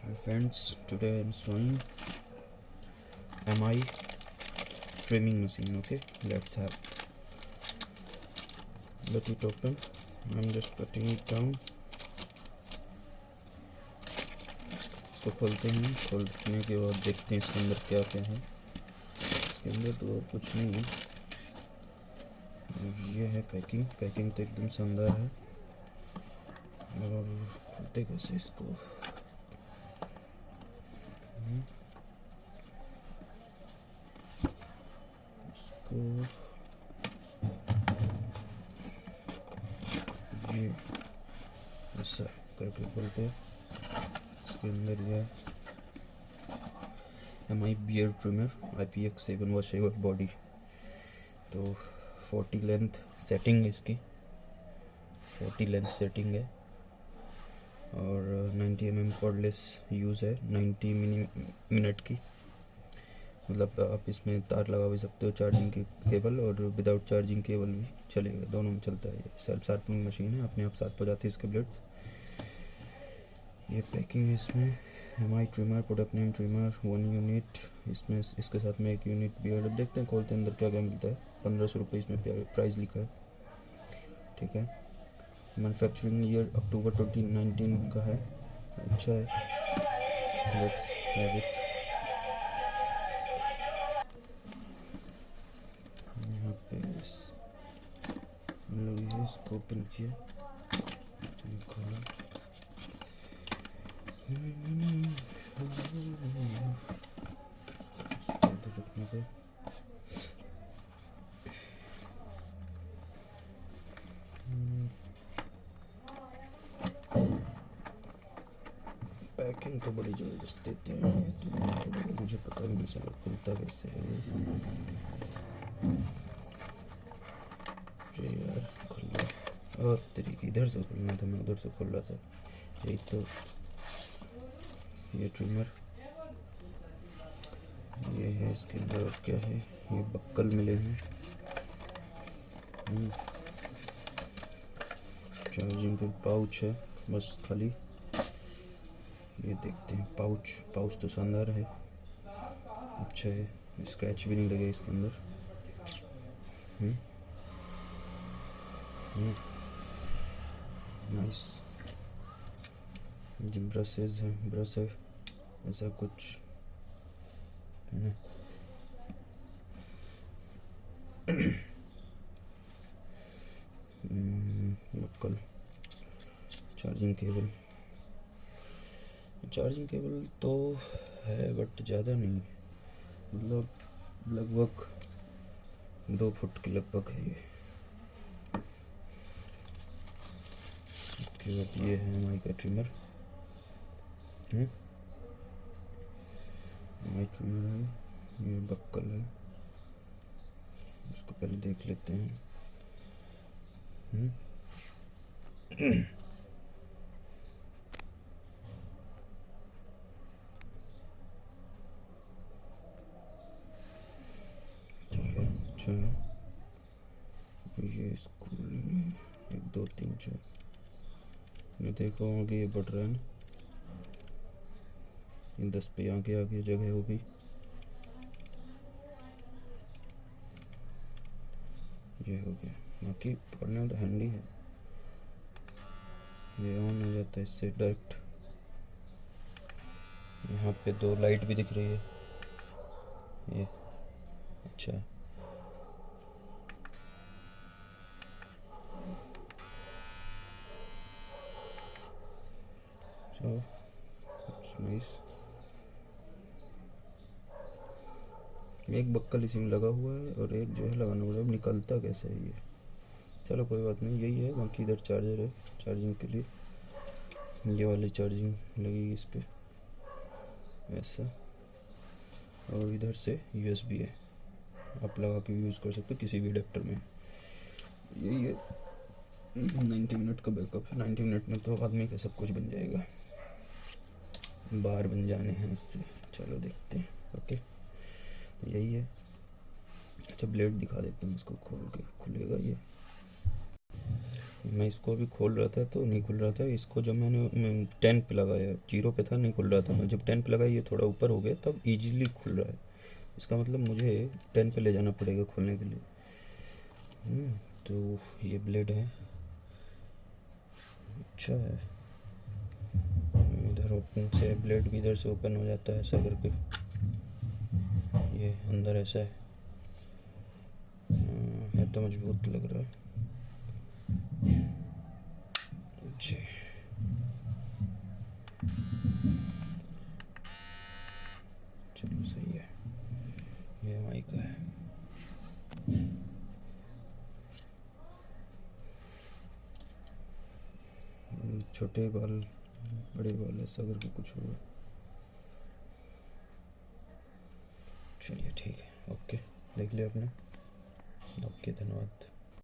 Hi friends, today I am showing MI trimming machine. Okay, let it open. I'm just cutting it down. इसको खोलते हैं। खोलने के बाद देखते हैं इसके अंदर क्या क्या है। इसके अंदर तो और कुछ नहीं है। ये है पैकिंग तो एकदम शानदार है। और खोलते कैसे इसको? ये ऐसा करके खोलते हैं। इसके अंदर ये MI beard trimmer IPX7 washable body. तो 40 लेंथ सेटिंग है इसकी, 40 लेंथ सेटिंग है और 90 mm कॉर्डलेस यूज़ है। 90 मिनट की, मतलब आप इसमें तार लगा भी सकते हो, चार्जिंग की केबल और विदाउट चार्जिंग केबल भी चलेगा, दोनों में चलता है। ये सेल्फ शार्पनिंग मशीन है, अपने आप शार्प हो जाती है इसके ब्लेड्स। ये पैकिंग है इसमें MI trimmer, product name trimmer 1 unit. इसमें इसके साथ में 1 यूनिट बियर्ड। अब देखते हैं खोलते अंदर क्या क्या मिलता है। 1500 रुपये इसमें प्राइस लिखा है, ठीक है। मैन्युफैक्चरिंग ईयर अक्टूबर 2019 का है। अच्छा है, लेट्स हैव इट। यहाँ पे लगी है, इसको ओपन किया, खोला। रखने पे पैकिंग तो बड़ी ज़बरदस्त देते हैं ये तो, मुझे पता भी नहीं चला खुलता कैसे है ये। यार खुल गया, और तरीके इधर से खुलना था, मैं उधर से खोल रहा था। यही तो, ये ट्रिमर ये है। इसके अंदर और क्या है? ये बक्कल मिले हैं। चार्जिंग का पाउच है बस खाली। ये देखते हैं पाउच तो शानदार है, अच्छा है, स्क्रैच भी नहीं लगे इसके अंदर। नाइस। जी ब्रश है ऐसा कुछ है ना। लोकल चार्जिंग केबल तो है बट ज़्यादा नहीं, मतलब लगभग 2 फुट के लगभग है ये। उसके बाद ये है MI का ट्रिमर, MI ट्रिमर है। ये बक्कल है, उसको पहले देख लेते हैं। ठीक है, अच्छा है। ये स्कूल में 1 2 3 4 ये देखो आगे ये बढ़ रहा है ना, ये 10 पे आगे जगह होगी। ये हो गया, बाकी पढ़ने में तो हैंडी है। ये ऑन हो जाता है इससे डायरेक्ट। यहाँ पे 2 लाइट भी दिख रही है, ये अच्छा है। So it's nice। एक बक्कल इसी में लगा हुआ है और एक जो है लगाना पड़ेगा। अब निकलता कैसे है ये? चलो कोई बात नहीं, यही है। बाकी इधर चार्जर है चार्जिंग के लिए, ये वाली चार्जिंग लगेगी इस पर ऐसा, और इधर से USB है, आप लगा के भी यूज़ कर सकते हो किसी भी अडेप्टर में। यही है, 90 मिनट का बैकअप है। 90 मिनट में तो आदमी का सब कुछ बन जाएगा, बाहर बन जाने हैं इससे। चलो देखते हैं। ओके, तो यही है। अच्छा ब्लेड दिखा देते हैं इसको खोल के, खुलेगा ये। मैं इसको भी खोल रहा था तो नहीं खुल रहा था। इसको जब मैंने 10 पे लगाया, 0 पे था नहीं खुल रहा था, मैं जब 10 पे लगाया ये थोड़ा ऊपर हो गया तब इजीली खुल रहा है। इसका मतलब मुझे 10 पे ले जाना पड़ेगा खोलने के लिए। तो ये ब्लेड है, अच्छा है। इधर ओपन से ब्लेड भी इधर से ओपन हो जाता है ऐसा करके। ये अंदर ऐसा है तो मजबूत लग रहा है जी। चलो सही है, ये माइक का है। छोटे बाल बड़े बाल ऐसा करके कुछ होगा। चलिए ठीक है, ओके, देख लिया आपने। ओके, धन्यवाद।